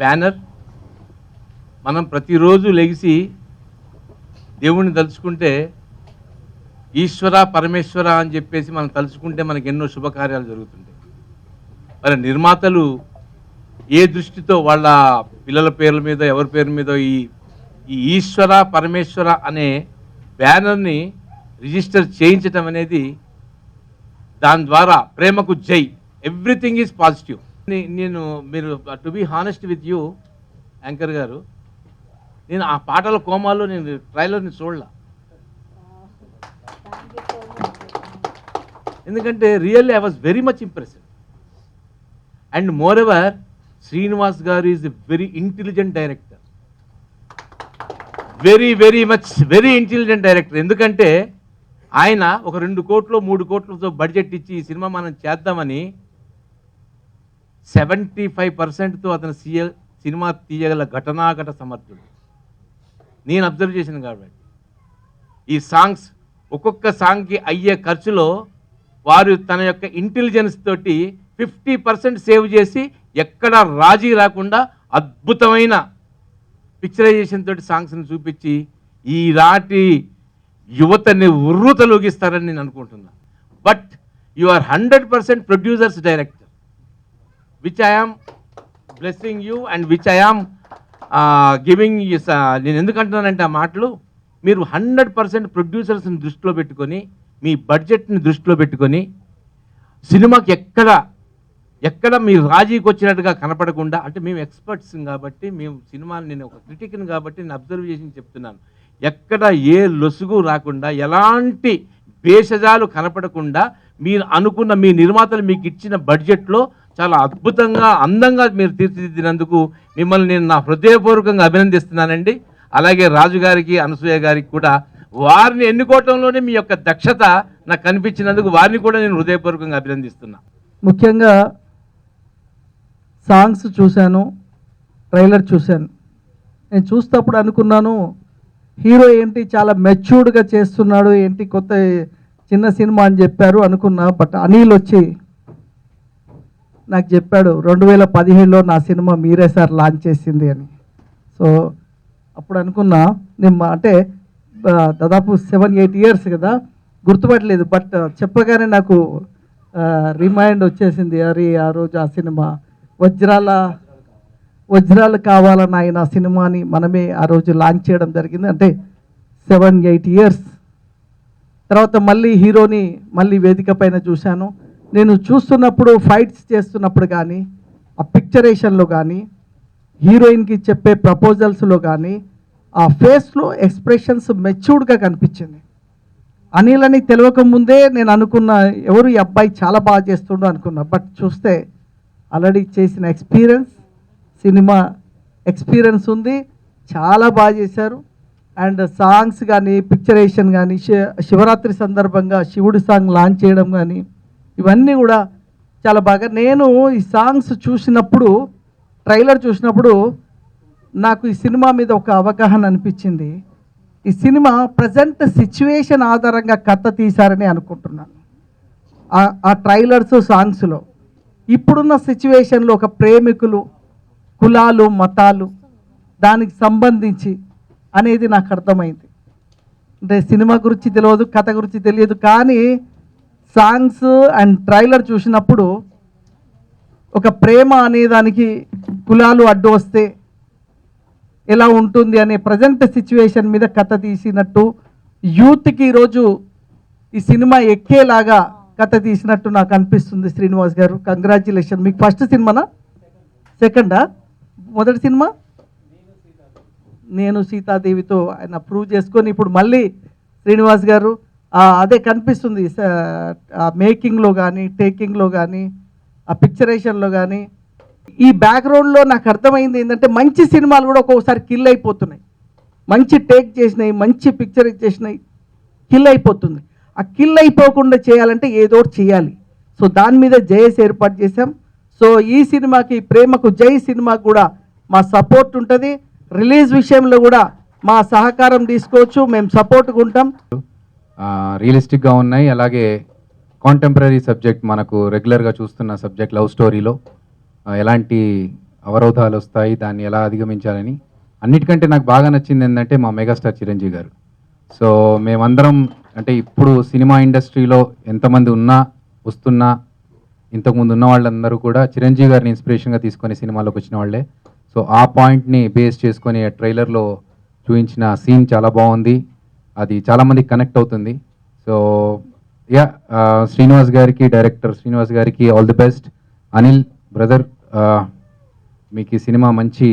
Banner. మనం ప్రతిరోజు లెగిసి దేవుణ్ణి తలుచుకుంటే ఈశ్వర పరమేశ్వర అని చెప్పేసి మనం తలుచుకుంటే మనకు ఎన్నో శుభకార్యాలు జరుగుతుంటాయి. మరి నిర్మాతలు ఏ దృష్టితో వాళ్ళ పిల్లల పేర్ల మీద ఎవరి పేరు మీద ఈ ఈశ్వర పరమేశ్వర అనే బ్యానర్ని రిజిస్టర్ చేయించటం అనేది, దాని ద్వారా ప్రేమకు జై, ఎవ్రీథింగ్ ఈజ్ పాజిటివ్. నేను మీరు to be honest with you anchor గారు, నేను ఆ పాటల కోమాలో నేను ట్రైలర్ని చూడలా. ఎందుకంటే really I was very much impressed. And more ever Srinivas garu is a very intelligent director, very intelligent director. ఎందుకంటే ఆయన ఒక 2 కోట్లు 3 కోట్లతో బడ్జెట్ ఇచ్చి ఈ సినిమా మనం చేద్దామని 75%తో అతను సినిమా తీయగల ఘటనాఘట సమర్థుడు. నేను అబ్జర్వ్ చేసిన కాబట్టి ఈ సాంగ్స్ ఒక్కొక్క సాంగ్కి అయ్యే ఖర్చులో వారు తన యొక్క ఇంటెలిజెన్స్ తోటి 50% సేవ్ చేసి ఎక్కడ రాజీ రాకుండా అద్భుతమైన పిక్చరైజేషన్ తోటి సాంగ్స్ని చూపించి ఈ రాటి యువతని ఉర్రూతలూగిస్తారని నేను అనుకుంటున్నాను. But you are 100% producers director, which I am blessing you and which I am giving. నేను ఎందుకంటున్నానంటే ఆ మాటలు, మీరు 100% ప్రొడ్యూసర్స్ని దృష్టిలో పెట్టుకొని, మీ బడ్జెట్ని దృష్టిలో పెట్టుకొని, సినిమాకి ఎక్కడ మీరు రాజీకి వచ్చినట్టుగా కనపడకుండా, అంటే మేము ఎక్స్పర్ట్స్ కాబట్టి, మేము సినిమాని, నేను ఒక క్రిటిక్ని కాబట్టి నేను అబ్జర్వ్ చేసి చెప్తున్నాను, ఎక్కడ ఏ లొసుగు రాకుండా, ఎలాంటి భేషజాలు కనపడకుండా, మీరు అనుకున్న మీ నిర్మాతలు మీకు ఇచ్చిన బడ్జెట్లో చాలా అద్భుతంగా అందంగా మీరు తీర్చిదిద్దినందుకు మిమ్మల్ని నేను నా హృదయపూర్వకంగా అభినందిస్తున్నానండి. అలాగే రాజు గారికి, అనసూయ గారికి కూడా, వారిని ఎన్నుకోవటంలోనే మీ యొక్క దక్షత నాకు కనిపించినందుకు వారిని కూడా నేను హృదయపూర్వకంగా అభినందిస్తున్నా. ముఖ్యంగా సాంగ్స్ చూశాను, ట్రైలర్ చూశాను. నేను చూసేటప్పుడు అనుకున్నాను, హీరో ఏంటి చాలా మెచ్యూర్డ్గా చేస్తున్నాడు, ఏంటి కొత్త చిన్న సినిమా అని చెప్పారు అనుకున్నా. బట్ అనిల్ వచ్చి నాకు చెప్పాడు 2017లో నా సినిమా మీరే సార్ లాంచ్ చేసింది అని. సో అప్పుడు అనుకున్నా, నేను అంటే దాదాపు 7-8 ఇయర్స్ కదా, గుర్తుపట్టలేదు. బట్ చెప్పగానే నాకు రిమైండ్ వచ్చేసింది, అరే ఆ రోజు ఆ సినిమా వజ్రాలు కావాలని ఆయన సినిమాని మనమే ఆ రోజు లాంచ్ చేయడం జరిగింది. అంటే 7-8 ఇయర్స్ తర్వాత మళ్ళీ హీరోని మళ్ళీ వేదిక పైన చూశాను. నేను చూస్తున్నప్పుడు, ఫైట్స్ చేస్తున్నప్పుడు కానీ, ఆ పిక్చరేషన్లో కానీ, హీరోయిన్కి చెప్పే ప్రపోజల్స్లో కానీ, ఆ ఫేస్లో ఎక్స్ప్రెషన్స్ మెచ్యూర్డ్గా కనిపించింది. అనిల్ అని తెలియక ముందే నేను అనుకున్న, ఎవరు ఈ అబ్బాయి చాలా బాగా చేస్తుండో అనుకున్నా. బట్ చూస్తే ఆల్రెడీ చేసిన సినిమా ఎక్స్పీరియన్స్ ఉంది, చాలా బాగా చేశారు. అండ్ సాంగ్స్ కానీ, పిక్చరేషన్ కానీ, శివరాత్రి సందర్భంగా శివుడి సాంగ్ లాంచ్ చేయడం కానీ, ఇవన్నీ కూడా చాలా బాగా. నేను ఈ సాంగ్స్ చూసినప్పుడు, ట్రైలర్ చూసినప్పుడు నాకు ఈ సినిమా మీద ఒక అవగాహన అనిపించింది. ఈ సినిమా ప్రజెంట్ సిచ్యువేషన్ ఆధారంగా కథ తీశారని అనుకుంటున్నాను. ఆ ట్రైలర్స్, సాంగ్స్లో ఇప్పుడున్న సిచ్యువేషన్లో ఒక ప్రేమికులు, కులాలు, మతాలు, దానికి సంబంధించి అనేది నాకు అర్థమైంది. అంటే సినిమా గురించి తెలియదు, కథ గురించి తెలియదు, కానీ సాంగ్స్ అండ్ ట్రైలర్ చూసినప్పుడు ఒక ప్రేమ అనేదానికి కులాలు అడ్డు వస్తే ఎలా ఉంటుంది అనే ప్రజెంట్ సిచ్యువేషన్ మీద కథ తీసినట్టు, యూత్కి ఈరోజు ఈ సినిమా ఎక్కేలాగా కథ తీసినట్టు నాకు అనిపిస్తుంది. శ్రీనివాస్ గారు, కంగ్రాచ్యులేషన్. మీకు ఫస్ట్ సినిమానా, సెకండా? మొదటి సినిమా నేను సీతాదేవితో ఆయన ప్రూవ్ చేసుకొని ఇప్పుడు మళ్ళీ శ్రీనివాస్ గారు అదే కనిపిస్తుంది. మేకింగ్లో కానీ, టేకింగ్లో కానీ, ఆ పిక్చరేషన్లో కానీ, ఈ బ్యాక్గ్రౌండ్లో నాకు అర్థమైంది ఏంటంటే, మంచి సినిమాలు కూడా ఒక్కొక్కసారి కిల్ అయిపోతున్నాయి. మంచి టేక్ చేసినాయి, మంచి పిక్చర్ చేసినాయి, కిల్ అయిపోతుంది. ఆ కిల్ అయిపోకుండా చేయాలంటే ఏదో ఒకటి చేయాలి. సో దాని మీద జేఎస్ ఏర్పాటు చేశాం. సో ఈ సినిమాకి, ప్రేమకు జై సినిమాకి కూడా మా సపోర్ట్ ఉంటుంది. రిలీజ్ విషయంలో కూడా మా సహకారం తీసుకోవచ్చు, మేము సపోర్ట్గా ఉంటాం. రియలిస్టిక్గా ఉన్నాయి. అలాగే కాంటెంపరీ సబ్జెక్ట్, మనకు రెగ్యులర్గా చూస్తున్న సబ్జెక్ట్ లవ్ స్టోరీలో ఎలాంటి అవరోధాలు వస్తాయి, దాన్ని ఎలా అధిగమించాలని. అన్నిటికంటే నాకు బాగా నచ్చింది ఏంటంటే మా మెగాస్టార్ చిరంజీవి గారు. సో మేమందరం అంటే ఇప్పుడు సినిమా ఇండస్ట్రీలో ఎంతమంది ఉన్నా వస్తున్నా ఇంతకుముందు ఉన్న వాళ్ళందరూ కూడా చిరంజీవి గారిని ఇన్స్పిరేషన్గా తీసుకొని సినిమాలోకి వచ్చిన వాళ్ళే. సో ఆ పాయింట్ని బేస్ చేసుకొని ఆ ట్రైలర్లో చూపించిన సీన్ చాలా బాగుంది, అది చాలామందికి కనెక్ట్ అవుతుంది. సో యా, శ్రీనివాస్ గారికి, డైరెక్టర్ శ్రీనివాస్ గారికి all the best. Anil brother, మీకు ఈ సినిమా మంచి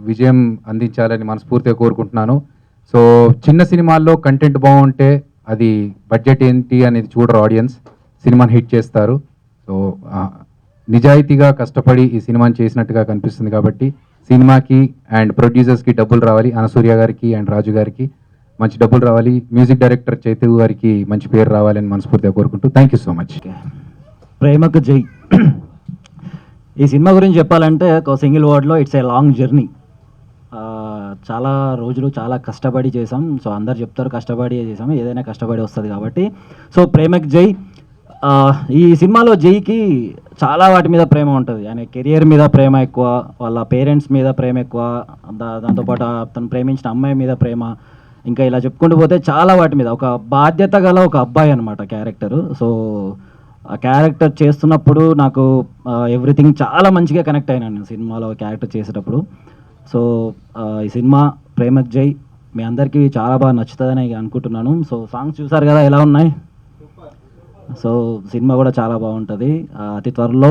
విజయం అందించాలని మనస్ఫూర్తిగా కోరుకుంటున్నాను. సో చిన్న సినిమాల్లో కంటెంట్ బాగుంటే అది బడ్జెట్ ఏంటి అనేది చూడరు ఆడియన్స్, సినిమాని హిట్ చేస్తారు. సో నిజాయితీగా కష్టపడి ఈ సినిమాని చేసినట్టుగా కనిపిస్తుంది కాబట్టి సినిమాకి అండ్ ప్రొడ్యూసర్స్కి డబ్బులు రావాలి, అనసూర్య గారికి అండ్ రాజు గారికి మంచి డబ్బులు రావాలి, మ్యూజిక్ డైరెక్టర్ చైతన్య గారికి మంచి పేరు రావాలని మనస్ఫూర్తిగా కోరుకుంటూ థ్యాంక్ యూ సో మచ్. ప్రేమకు జై. ఈ సినిమా గురించి చెప్పాలంటే ఒక సింగిల్ వర్డ్లో ఇట్స్ ఏ లాంగ్ జర్నీ. చాలా రోజులు చాలా కష్టపడి చేసాం. సో అందరు చెప్తారు కష్టపడి చేసాము, ఏదైనా కష్టపడి వస్తుంది కాబట్టి. సో ప్రేమకు జై. ఈ సినిమాలో జైకి చాలా వాటి మీద ప్రేమ ఉంటుంది. ఆయన కెరియర్ మీద ప్రేమ ఎక్కువ, వాళ్ళ పేరెంట్స్ మీద ప్రేమ ఎక్కువ, దాంతోపాటు తను ప్రేమించిన అమ్మాయి మీద ప్రేమ, ఇంకా ఇలా చెప్పుకుంటూ పోతే చాలా వాటి మీద ఒక బాధ్యత గల ఒక అబ్బాయి అనమాట క్యారెక్టరు. సో ఆ క్యారెక్టర్ చేస్తున్నప్పుడు నాకు ఎవ్రీథింగ్ చాలా మంచిగా కనెక్ట్ అయినాను సినిమాలో క్యారెక్టర్ చేసేటప్పుడు. సో ఈ సినిమా ప్రేమకు జై మీ అందరికీ చాలా బాగా నచ్చుతుందని అనుకుంటున్నాను. సో సాంగ్స్ చూసారు కదా ఎలా ఉన్నాయి. సో సినిమా కూడా చాలా బాగుంటుంది. అతి త్వరలో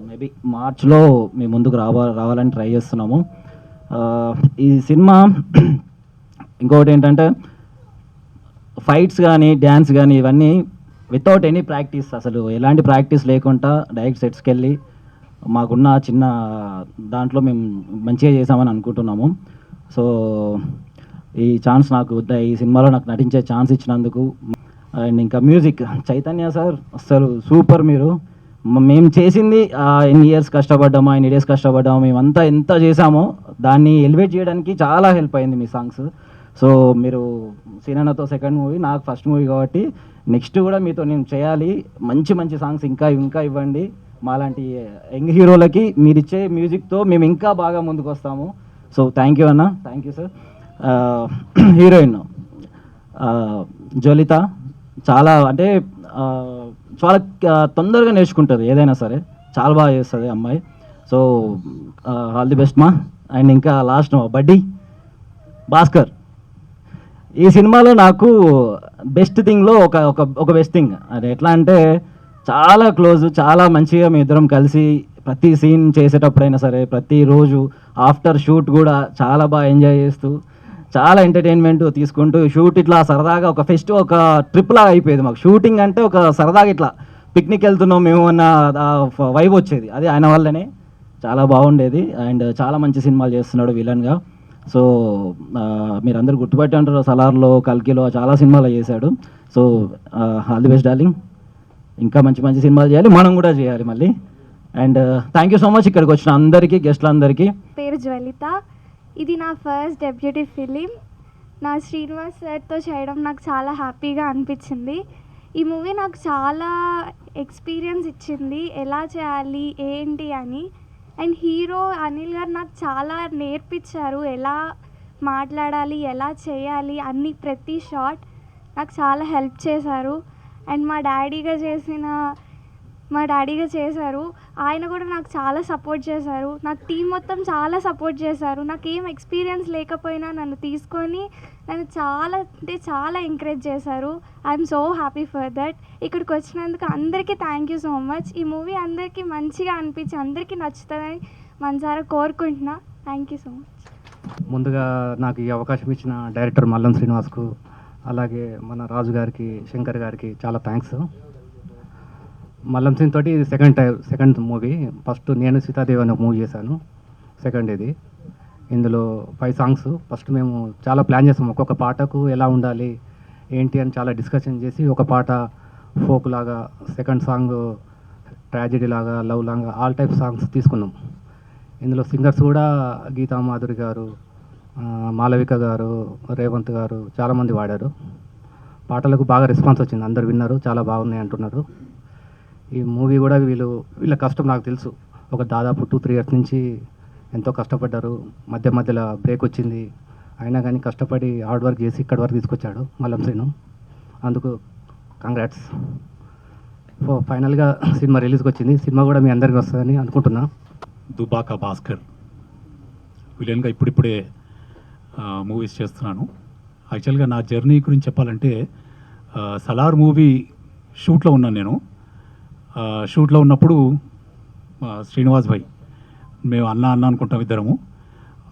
మేబీ మార్చ్లో మీ ముందుకు రావాలని ట్రై చేస్తున్నాము. ఈ సినిమా ఇంకొకటి ఏంటంటే ఫైట్స్ కానీ డ్యాన్స్ కానీ ఇవన్నీ వితౌట్ ఎనీ ప్రాక్టీస్, అసలు ఎలాంటి ప్రాక్టీస్ లేకుండా డైరెక్ట్ సెట్స్కి వెళ్ళి మాకున్న చిన్న దాంట్లో మేము మంచిగా చేసామని అనుకుంటున్నాము. సో ఈ ఛాన్స్ నాకు ఈ సినిమాలో నాకు నటించే ఛాన్స్ ఇచ్చినందుకు. అండ్ ఇంకా మ్యూజిక్ చైతన్య సార్ అసలు సూపర్. మీరు మేము చేసింది ఎన్ని ఇయర్స్ కష్టపడ్డామో, ఎన్ని డేస్ కష్టపడ్డామో, మేమంతా ఎంత చేసామో దాన్ని ఎలివేట్ చేయడానికి చాలా హెల్ప్ అయింది మీ సాంగ్స్. సో మీరు సినిమాతో సెకండ్ మూవీ, నాకు ఫస్ట్ మూవీ కాబట్టి నెక్స్ట్ కూడా మీతో నేను చేయాలి. మంచి మంచి సాంగ్స్ ఇంకా ఇంకా ఇవ్వండి. మాలాంటి యంగ్ హీరోలకి మీరు ఇచ్చే మ్యూజిక్తో మేము ఇంకా బాగా ముందుకు వస్తాము. సో థ్యాంక్ యూ అన్న, thank you sir. Heroine Jwalitha చాలా అంటే చాలా తొందరగా నేర్చుకుంటుంది ఏదైనా సరే, చాలా బాగా చేస్తుంది అమ్మాయి. సో ఆల్ ది బెస్ట్ మా. అండ్ ఇంకా లాస్ట్ బడ్డీ భాస్కర్. ఈ సినిమాలో నాకు బెస్ట్ థింగ్లో ఒక బెస్ట్ థింగ్ అది ఎట్లా అంటే చాలా క్లోజ్, చాలా మంచిగా మీ ఇద్దరం కలిసి ప్రతి సీన్ చేసేటప్పుడైనా సరే, ప్రతిరోజు ఆఫ్టర్ షూట్ కూడా చాలా బాగా ఎంజాయ్ చేస్తూ చాలా ఎంటర్టైన్మెంట్ తీసుకుంటూ షూట్ ఇట్లా సరదాగా ఒక ఒక ట్రిప్ లాగా అయిపోయేది మాకు. షూటింగ్ అంటే ఒక సరదాగా ఇట్లా పిక్నిక్ వెళ్తున్నాం మేము అన్న వైబ్ వచ్చేది. అది ఆయన వల్లనే చాలా బాగుండేది. అండ్ చాలా మంచి సినిమాలు చేస్తున్నాడు విలన్గా. సో మీరందరూ గుర్తుపట్టి అంటారు, సలార్లో, కల్కిలో చాలా సినిమాలు చేశాడు. So all the best darling. ఇంకా మంచి మంచి సినిమాలు చేయాలి, మనం కూడా చేయాలి మళ్ళీ. And thank you so much ఇక్కడికి వచ్చిన అందరికీ, గెస్ట్లందరికీ. పేరు జ్వలిత. ఇది నా ఫస్ట్ డెబ్యూటీ ఫిలిం. నా శ్రీనివాస్ సార్తో చేయడం నాకు చాలా హ్యాపీగా అనిపించింది. ఈ మూవీ నాకు చాలా ఎక్స్పీరియన్స్ ఇచ్చింది, ఎలా చేయాలి ఏంటి అని. అండ్ హీరో అనిల్ గారు నాకు చాలా నేర్పించారు, ఎలా మాట్లాడాలి, ఎలా చేయాలి అన్ని, ప్రతి షాట్ నాకు చాలా హెల్ప్ చేశారు. అండ్ మా డాడీగా చేశారు, ఆయన కూడా నాకు చాలా సపోర్ట్ చేశారు. నాకు టీం మొత్తం చాలా సపోర్ట్ చేశారు. నాకు ఏం ఎక్స్పీరియన్స్ లేకపోయినా నన్ను తీసుకొని నన్ను చాలా అంటే చాలా ఎంకరేజ్ చేశారు. I'm so happy for that. ఇక్కడికి వచ్చినందుకు అందరికీ థ్యాంక్ యూ సో మచ్. ఈ మూవీ అందరికీ మంచిగా అనిపించి అందరికీ నచ్చుతుందని మనసారా కోరుకుంటున్నా. Thank you so much. ముందుగా నాకు ఈ అవకాశం ఇచ్చిన డైరెక్టర్ మల్లం శ్రీనివాస్కు, అలాగే మన రాజు గారికి, శంకర్ గారికి చాలా థ్యాంక్స్. మల్లం సింగ్ తోటి ఇది సెకండ్ మూవీ. ఫస్ట్ నేను సీతాదేవి అని ఒక మూవీ చేశాను, సెకండ్ ఇది. ఇందులో 5 సాంగ్స్. ఫస్ట్ మేము చాలా ప్లాన్ చేసాం, ఒక్కొక్క పాటకు ఎలా ఉండాలి ఏంటి అని చాలా డిస్కషన్ చేసి ఒక పాట ఫోక్ లాగా, సెకండ్ సాంగ్ ట్రాజెడీ లాగా, లవ్ లాగా, ఆల్ టైప్ సాంగ్స్ తీసుకున్నాం. ఇందులో సింగర్స్ కూడా గీతా మాధురి గారు, మాలవిక గారు, రేవంత్ గారు చాలామంది వాడారు. పాటలకు బాగా రెస్పాన్స్ వచ్చింది, అందరు విన్నారు, చాలా బాగున్నాయి అంటున్నారు. ఈ మూవీ కూడా వీళ్ళ కష్టం నాకు తెలుసు. ఒక దాదాపు 2-3 ఇయర్స్ నుంచి ఎంతో కష్టపడ్డారు. మధ్యలో బ్రేక్ వచ్చింది, అయినా కానీ కష్టపడి హార్డ్ వర్క్ చేసి ఇక్కడి వరకు తీసుకొచ్చాడు మల్లం శ్రీను. అందుకు కంగ్రాట్స్. ఫైనల్గా సినిమా రిలీజ్కి వచ్చింది. సినిమా కూడా మీ అందరికీ వస్తుందని అనుకుంటున్నా. దుబాక భాస్కర్ విలన్గా ఇప్పుడిప్పుడే మూవీస్ చేస్తున్నాను. యాక్చువల్గా నా జర్నీ గురించి చెప్పాలంటే సలార్ మూవీ షూట్లో ఉన్నాను నేను. షూట్లో ఉన్నప్పుడు శ్రీనివాస్ భాయ్, మేము అన్న అనుకుంటాం ఇద్దరము,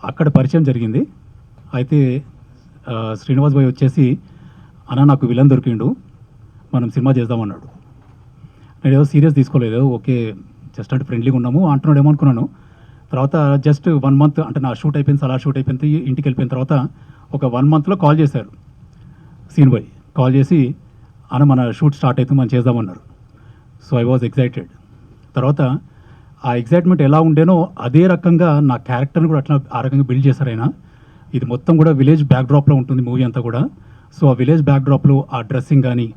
అక్కడ పరిచయం జరిగింది. అయితే శ్రీనివాస్ భాయ్ వచ్చేసి అన్న నాకు విలన్ దొరికిండు, మనం సినిమా చేద్దామన్నాడు. నేను ఏదో సీరియస్ తీసుకోలేదు, ఓకే జస్ట్ అంటే ఫ్రెండ్లీగా ఉన్నాము అంటున్నాడు ఏమో అనుకున్నాను. తర్వాత జస్ట్ 1 మంత్ అంటే నా షూట్ అయిపోయింది, సలార్ షూట్ అయిపోయింది, ఇంటికి వెళ్ళిపోయిన తర్వాత ఒక 1 మంత్లో కాల్ చేశారు సీన్ భాయ్. కాల్ చేసి అన్న మన షూట్ స్టార్ట్ అవుతుంది, మనం చేద్దామన్నారు. So I was excited. తర్వాత ఆ ఎక్సైట్మెంట్ ఎలా ఉండేనో అదే రకంగా నా క్యారెక్టర్ని కూడా అట్లా ఆ రకంగా బిల్డ్ చేశారు ఆయన. ఇది మొత్తం కూడా విలేజ్ బ్యాక్డ్రాప్లో ఉంటుంది మూవీ అంతా కూడా. సో ఆ విలేజ్ బ్యాక్డ్రాప్లో ఆ డ్రెస్సింగ్ కానీ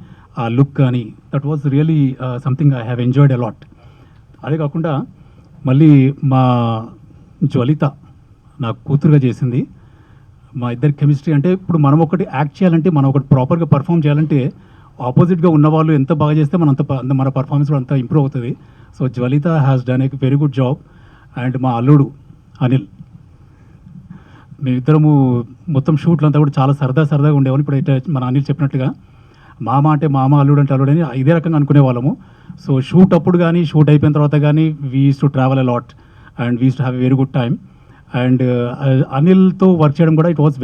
ఆ లుక్ కానీ that was really something I have enjoyed a lot. అదే కాకుండా మళ్ళీ మా జ్వలిత నా కూతురుగా చేసింది. మా ఇద్దరి కెమిస్ట్రీ అంటే ఇప్పుడు మనం ఒకటి యాక్ట్ చేయాలంటే, మనం ఒకటి ప్రాపర్గా పర్ఫామ్ చేయాలంటే ఆపోజిట్గా ఉన్నవాళ్ళు ఎంత బాగా చేస్తే మన పర్ఫార్మెన్స్ కూడా అంత ఇంప్రూవ్ అవుతుంది. So Jwalitha has done a very good job. And మా అల్లుడు అనిల్, మేమిద్దరము మొత్తం షూట్లు అంతా కూడా చాలా సరదాగా ఉండేవాళ్ళు. ఇప్పుడు అయితే మన అనిల్ చెప్పినట్టుగా మామ అంటే మామ, అల్లుడు అంటే అల్లుడు అని ఇదే రకంగా అనుకునే వాళ్ళము. సో షూట్ అప్పుడు కానీ షూట్ అయిపోయిన తర్వాత కానీ we used to travel a lot and we used to have a very good time. And అనిల్తో వర్క్ చేయడం కూడా it was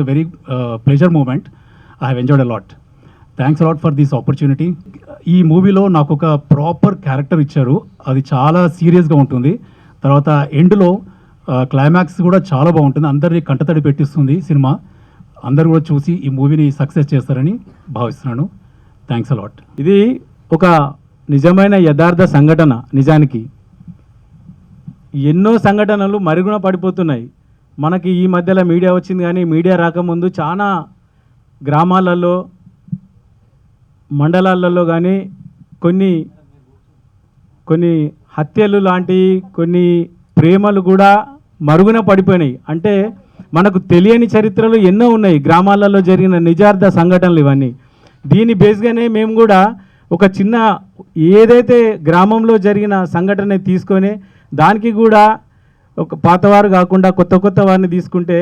a very pleasure moment. I have enjoyed a lot. Thanks a lot for this opportunity. ఈ మూవీలో నాకు ఒక proper character ఇచ్చారు, అది చాలా సీరియస్గా ఉంటుంది. తర్వాత ఎండ్లో క్లైమాక్స్ కూడా చాలా బాగుంటుంది, అందరినీ కంటతడి పెట్టిస్తుంది సినిమా. అందరూ కూడా చూసి ఈ మూవీని సక్సెస్ చేస్తారని భావిస్తున్నాను. Thanks a lot. ఇది ఒక నిజమైన యథార్థ సంఘటన. నిజానికి ఎన్నో సంఘటనలు మరుగున పడిపోతున్నాయి. మనకి ఈ మధ్యలో మీడియా వచ్చింది, కానీ మీడియా రాకముందు చాలా గ్రామాలలో, మండలాలలో కానీ కొన్ని హత్యలు లాంటి కొన్ని ప్రేమలు కూడా మరుగున పడిపోయినాయి. అంటే మనకు తెలియని చరిత్రలు ఎన్నో ఉన్నాయి, గ్రామాలలో జరిగిన నిజార్థ సంఘటనలు ఇవన్నీ. దీని బేస్గానే మేము కూడా ఒక చిన్న ఏదైతే గ్రామంలో జరిగిన సంఘటన తీసుకొని దానికి కూడా ఒక పాతవారు కాకుండా కొత్త వారిని తీసుకుంటే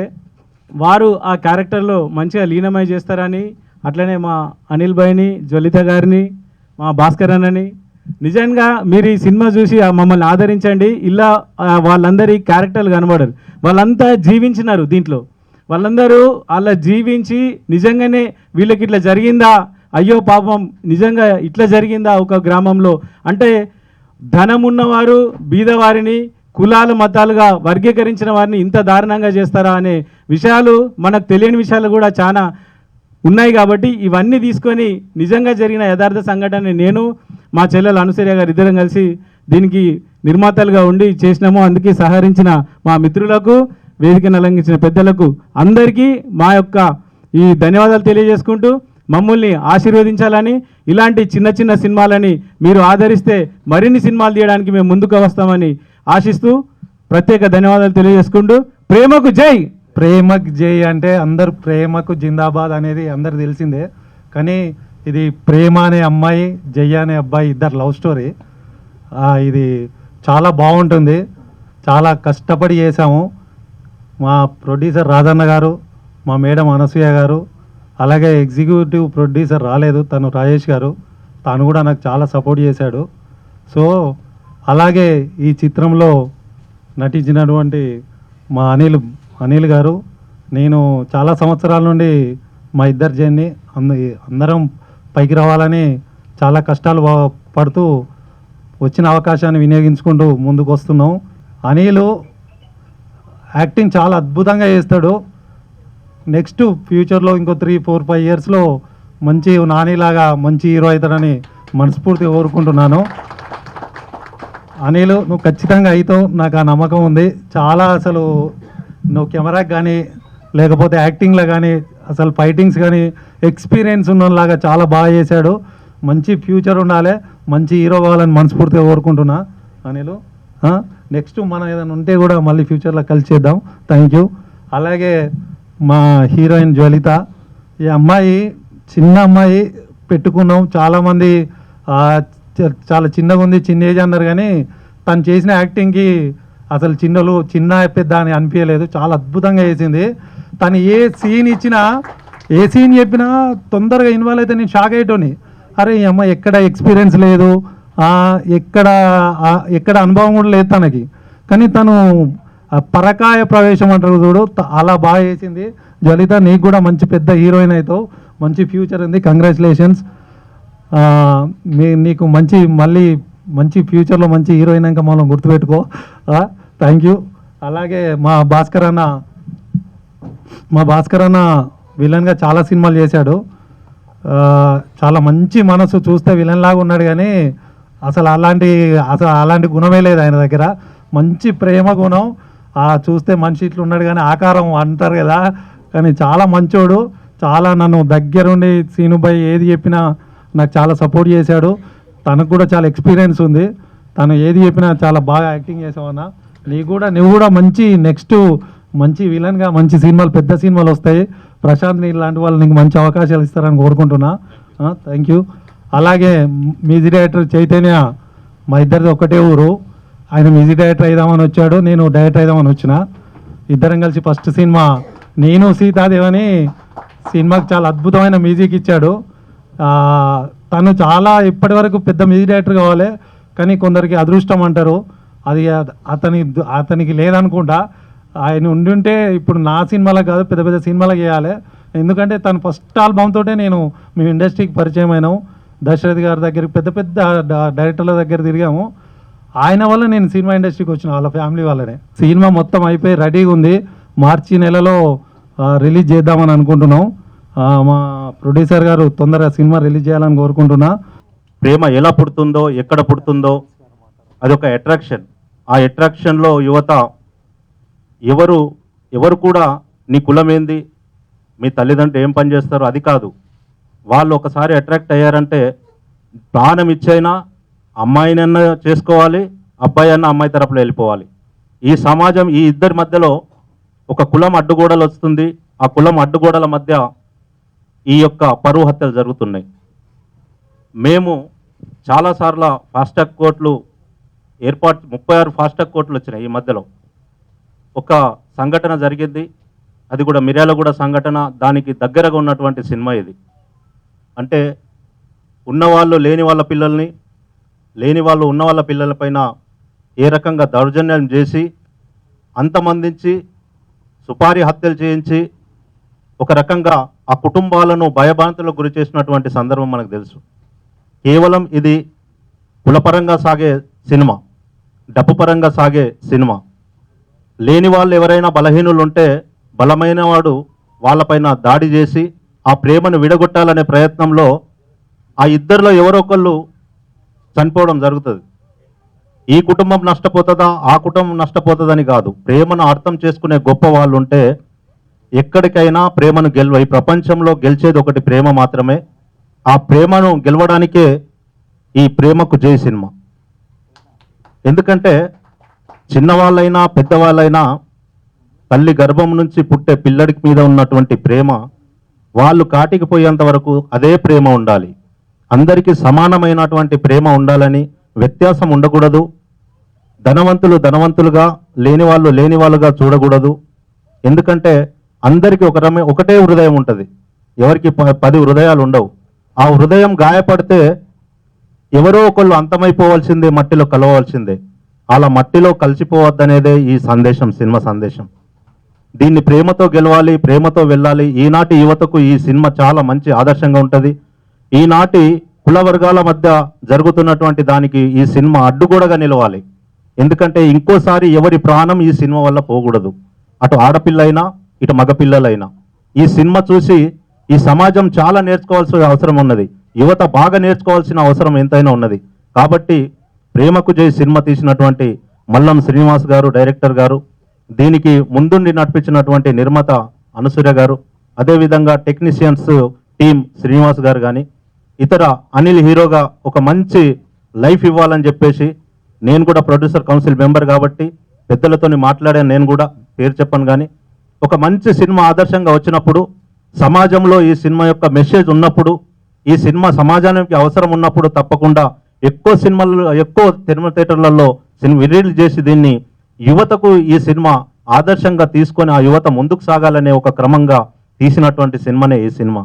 వారు ఆ క్యారెక్టర్లో మంచిగా లీనమై చేస్తారని, అట్లనే మా అనిల్ భాయ్ని, జ్వలిత గారిని, మా భాస్కర్ అన్నని, నిజంగా మీరు ఈ సినిమా చూసి మమ్మల్ని ఆదరించండి. ఇలా వాళ్ళందరి క్యారెక్టర్లు కనబడరు, వాళ్ళంతా జీవించినారు దీంట్లో. వాళ్ళందరూ అలా జీవించి నిజంగానే వీళ్ళకి ఇట్లా జరిగిందా, అయ్యో పాపం నిజంగా ఇట్లా జరిగిందా ఒక గ్రామంలో అంటే, ధనం ఉన్నవారు బీదవారిని కులాల మతాలుగా వర్గీకరించిన వారిని ఇంత దారుణంగా చేస్తారా అనే విషయాలు, మనకు తెలియని విషయాలు కూడా చాలా ఉన్నాయి. కాబట్టి ఇవన్నీ తీసుకొని నిజంగా జరిగిన యథార్థ సంఘటన నేను మా చెల్లెలు అనుసూయ గారు ఇద్దరం కలిసి దీనికి నిర్మాతలుగా ఉండి చేసినాము. అందుకే సహకరించిన మా మిత్రులకు, వేదికను అలంకరించిన పెద్దలకు అందరికీ మా యొక్క ఈ ధన్యవాదాలు తెలియజేసుకుంటూ, మమ్మల్ని ఆశీర్వదించాలని, ఇలాంటి చిన్న సినిమాలని మీరు ఆదరిస్తే మరిన్ని సినిమాలు తీయడానికి మేము ముందుకు వస్తామని ఆశిస్తూ ప్రత్యేక ధన్యవాదాలు తెలియజేసుకుంటూ, ప్రేమకు జై. ప్రేమకు జై అంటే అందరు ప్రేమకు జిందాబాద్ అనేది అందరు తెలిసిందే. కానీ ఇది ప్రేమ అనే అమ్మాయి, జయ అనే అబ్బాయి, ఇద్దరు లవ్ స్టోరీ. ఇది చాలా బాగుంటుంది, చాలా కష్టపడి చేసాము. మా ప్రొడ్యూసర్ రాజన్న గారు, మా మేడం అనసూయ గారు, అలాగే ఎగ్జిక్యూటివ్ ప్రొడ్యూసర్ రాలేదు, తను రాజేష్ గారు, తను కూడా నాకు చాలా సపోర్ట్ చేశాడు. సో అలాగే ఈ చిత్రంలో నటించినటువంటి మా అనిల్ గారు, నేను చాలా సంవత్సరాల నుండి మా ఇద్దరు జర్నీ అందరం పైకి రావాలని చాలా కష్టాలు పడుతూ వచ్చిన అవకాశాన్ని వినియోగించుకుంటూ ముందుకు వస్తున్నాం. అనిల్ యాక్టింగ్ చాలా అద్భుతంగా చేస్తాడు. నెక్స్ట్ ఫ్యూచర్లో ఇంకో 3-4-5 ఇయర్స్లో మంచి నానిలాగా మంచి హీరో అవుతాడని మనస్ఫూర్తిగా కోరుకుంటున్నాను. అనిల్, నువ్వు ఖచ్చితంగా అవుతావు, నాకు ఆ నమ్మకం ఉంది. చాలా అసలు నువ్వు కెమెరాకి కానీ లేకపోతే యాక్టింగ్లో కానీ అసలు ఫైటింగ్స్ కానీ ఎక్స్పీరియన్స్ ఉన్నలాగా చాలా బాగా చేశాడు. మంచి ఫ్యూచర్ ఉండాలి, మంచి హీరో కావాలని మనస్ఫూర్తిగా కోరుకుంటున్నా. అనిల్, నెక్స్ట్ మనం ఏదైనా ఉంటే కూడా మళ్ళీ ఫ్యూచర్లో కలిసి చేద్దాం. Thank you. అలాగే మా హీరోయిన్ జ్వలిత, ఈ అమ్మాయి చిన్న అమ్మాయి పెట్టుకున్నాం. చాలామంది చాలా చిన్నగా ఉంది, చిన్న ఏజ్ అన్నారు, కానీ తను చేసిన యాక్టింగ్కి అసలు చిన్న పెద్ద అని అనిపించలేదు. చాలా అద్భుతంగా చేసింది. తను ఏ సీన్ ఇచ్చినా, ఏ సీన్ చెప్పినా తొందరగా ఇన్వాల్వ్ అయితే నేను షాక్ అయ్యేటోని. అరే ఈ అమ్మాయి ఎక్కడ ఎక్స్పీరియన్స్ లేదు, ఎక్కడ అనుభవం కూడా లేదు తనకి, కానీ తను పరకాయ ప్రవేశం అంటారు చూడు, అలా బాగా చేసింది. జ్వలిత, నీకు కూడా మంచి పెద్ద హీరోయిన్ అవుతావు, మంచి ఫ్యూచర్ ఉంది. కంగ్రాచులేషన్స్. నీకు మళ్ళీ మంచి ఫ్యూచర్లో మంచి హీరోయిన్ ఇంకా మనం గుర్తుపెట్టుకో. Thank you. అలాగే మా భాస్కర్ అన్న విలన్గా చాలా సినిమాలు చేశాడు. చాలా మంచి మనసు, చూస్తే విలన్ లాగా ఉన్నాడు, కానీ అసలు అలాంటి గుణమే లేదు ఆయన దగ్గర. మంచి ప్రేమ గుణం, చూస్తే మనిషి ఇట్లా ఉన్నాడు కానీ ఆకారం అంటారు కదా, కానీ చాలా మంచోడు. చాలా నన్ను దగ్గరుండి సీనుబాయ్ ఏది చెప్పినా నాకు చాలా సపోర్ట్ చేశాడు. తనకు కూడా చాలా ఎక్స్పీరియన్స్ ఉంది. తను ఏది చెప్పినా చాలా బాగా యాక్టింగ్ చేసావన్నా. నువ్వు కూడా నెక్స్ట్ మంచి విలన్గా మంచి సినిమాలు, పెద్ద సినిమాలు వస్తాయి. ప్రశాంత్ ఇలాంటి వాళ్ళు నీకు మంచి అవకాశాలు ఇస్తారని కోరుకుంటున్నా. Thank you. అలాగే మ్యూజిక్ డైరెక్టర్ చైతన్య, మా ఇద్దరిది ఒకటే ఊరు. ఆయన మ్యూజిక్ డైరెక్టర్ అయిదామని వచ్చాడు, నేను డైరెక్టర్ అయిదామని వచ్చిన. ఇద్దరం కలిసి ఫస్ట్ సినిమా నేను సీతాదేవని సినిమాకి చాలా అద్భుతమైన మ్యూజిక్ ఇచ్చాడు. తను చాలా ఇప్పటి వరకు పెద్ద మ్యూజిక్ డైరెక్టర్ కావాలి, కానీ కొందరికి అదృష్టం అంటారు, అది అతనికి లేదనుకుంటా. ఆయన ఉండుంటే ఇప్పుడు నా సినిమాలకు కాదు, పెద్ద పెద్ద సినిమాలకు చేయాలి. ఎందుకంటే తను ఫస్ట్ ఆల్బమ్తో మేము ఇండస్ట్రీకి పరిచయం అయినాము. దశరథ్ గారి దగ్గరికి, పెద్ద పెద్ద డైరెక్టర్ల దగ్గర తిరిగాము. ఆయన వల్ల నేను సినిమా ఇండస్ట్రీకి వచ్చిన, వాళ్ళ ఫ్యామిలీ వల్లనే. సినిమా మొత్తం అయిపోయి రెడీగా ఉంది. మార్చి నెలలో రిలీజ్ చేద్దామని అనుకుంటున్నాం. మా ప్రొడ్యూసర్ గారు తొందరగా సినిమా రిలీజ్ చేయాలని కోరుకుంటున్నా. ప్రేమ ఎలా పుడుతుందో, ఎక్కడ పుడుతుందో, అదొక అట్రాక్షన్. ఆ అట్రాక్షన్లో యువత ఎవరు కూడా నీ కులం ఏంది, మీ తల్లిదండ్రులు ఏం పని చేస్తారో అది కాదు. వాళ్ళు ఒకసారి అట్రాక్ట్ అయ్యారంటే ప్రాణం ఇచ్చైనా అమ్మాయినన్నా చేసుకోవాలి, అబ్బాయి అన్న అమ్మాయి తరపులో వెళ్ళిపోవాలి. ఈ సమాజం, ఈ ఇద్దరి మధ్యలో ఒక కులం అడ్డుగోడలు వస్తుంది. ఆ కులం అడ్డుగోడల మధ్య ఈ యొక్క పరువు హత్యలు జరుగుతున్నాయి. మేము చాలాసార్లు ఫాస్ట్ ట్రాక్ కోర్టులు 36 ఫాస్ట్ ట్రాక్ కోర్టులు వచ్చినాయి. ఈ మధ్యలో ఒక సంఘటన జరిగింది, అది కూడా మిర్యాలగూడ సంఘటన. దానికి దగ్గరగా ఉన్నటువంటి సినిమా ఇది. అంటే ఉన్నవాళ్ళు లేని వాళ్ళ పిల్లల్ని, లేని వాళ్ళు ఉన్న వాళ్ళ పిల్లలపైన ఏ రకంగా దౌర్జన్యం చేసి, అంతమందించి, సుపారీ హత్యలు చేయించి, ఒక రకంగా ఆ కుటుంబాలను భయభ్రాంతులకు గురి చేసినటువంటి సందర్భం మనకు తెలుసు. కేవలం ఇది కులపరంగా సాగే సినిమా, డబ్బు పరంగా సాగే సినిమా. లేని వాళ్ళు ఎవరైనా బలహీనులు ఉంటే బలమైన వాడు వాళ్ళపైన దాడి చేసి ఆ ప్రేమను విడగొట్టాలనే ప్రయత్నంలో ఆ ఇద్దరిలో ఎవరో ఒకళ్ళు చనిపోవడం జరుగుతుంది. ఈ కుటుంబం నష్టపోతుందా, ఆ కుటుంబం నష్టపోతుందని కాదు. ప్రేమను అర్థం చేసుకునే గొప్ప వాళ్ళు ఉంటే ఎక్కడికైనా ప్రేమను ఈ ప్రపంచంలో గెలిచేది ఒకటి ప్రేమ మాత్రమే. ఆ ప్రేమను గెలవడానికే ఈ ప్రేమకు జై సినిమా. ఎందుకంటే చిన్నవాళ్ళైనా పెద్దవాళ్ళైనా తల్లి గర్భం నుంచి పుట్టే పిల్లడికి మీద ఉన్నటువంటి ప్రేమ వాళ్ళు కాటికి పోయేంత వరకు అదే ప్రేమ ఉండాలి. అందరికీ సమానమైనటువంటి ప్రేమ ఉండాలని, వ్యత్యాసం ఉండకూడదు. ధనవంతులు ధనవంతులుగా, లేని వాళ్ళు లేని వాళ్ళుగా చూడకూడదు. ఎందుకంటే అందరికీ ఒకటే హృదయం ఉంటుంది, ఎవరికి 10 హృదయాలు ఉండవు. ఆ హృదయం గాయపడితే ఎవరో ఒకళ్ళు అంతమైపోవాల్సిందే, మట్టిలో కలవవలసిందే. అలా మట్టిలో కలిసిపోవద్దనేదే ఈ సందేశం, సినిమా సందేశం. దీన్ని ప్రేమతో గెలవాలి, ప్రేమతో వెళ్ళాలి. ఈనాటి యువతకు ఈ సినిమా చాలా మంచి ఆదర్శంగా ఉంటుంది. ఈనాటి కుల వర్గాల మధ్య జరుగుతున్నటువంటి దానికి ఈ సినిమా అడ్డుగోడగా నిలవాలి. ఎందుకంటే ఇంకోసారి ఎవరి ప్రాణం ఈ సినిమా వల్ల పోకూడదు. అటు ఆడపిల్లైనా, ఇటు మగపిల్లలైనా ఈ సినిమా చూసి ఈ సమాజం చాలా నేర్చుకోవాల్సిన అవసరం ఉన్నది. యువత బాగా నేర్చుకోవాల్సిన అవసరం ఎంతైనా ఉన్నది. కాబట్టి ప్రేమకు జై సినిమా తీసినటువంటి మల్లం శ్రీనివాస్ గారు డైరెక్టర్ గారు, దీనికి ముందుండి నడిపించినటువంటి నిర్మాత అనసూయ గారు, అదేవిధంగా టెక్నీషియన్స్ టీం శ్రీనివాస్ గారు కానీ, ఇతర అనిల్ హీరోగా ఒక మంచి లైఫ్ ఇవ్వాలని చెప్పేసి నేను కూడా ప్రొడ్యూసర్ కౌన్సిల్ మెంబర్ కాబట్టి పెద్దలతోని మాట్లాడాను, నేను కూడా పేరు చెప్పను. కానీ ఒక మంచి సినిమా ఆదర్శంగా వచ్చినప్పుడు, సమాజంలో ఈ సినిమా యొక్క మెసేజ్ ఉన్నప్పుడు, ఈ సినిమా సమాజానికి అవసరం ఉన్నప్పుడు తప్పకుండా ఎక్కువ సినిమాలు, ఎక్కువ సినిమా థియేటర్లలో సినిమా రిలీజ్ చేసి దీన్ని యువతకు ఈ సినిమా ఆదర్శంగా తీసుకొని ఆ యువత ముందుకు సాగాలనే ఒక క్రమంగా తీసినటువంటి సినిమానే ఈ సినిమా.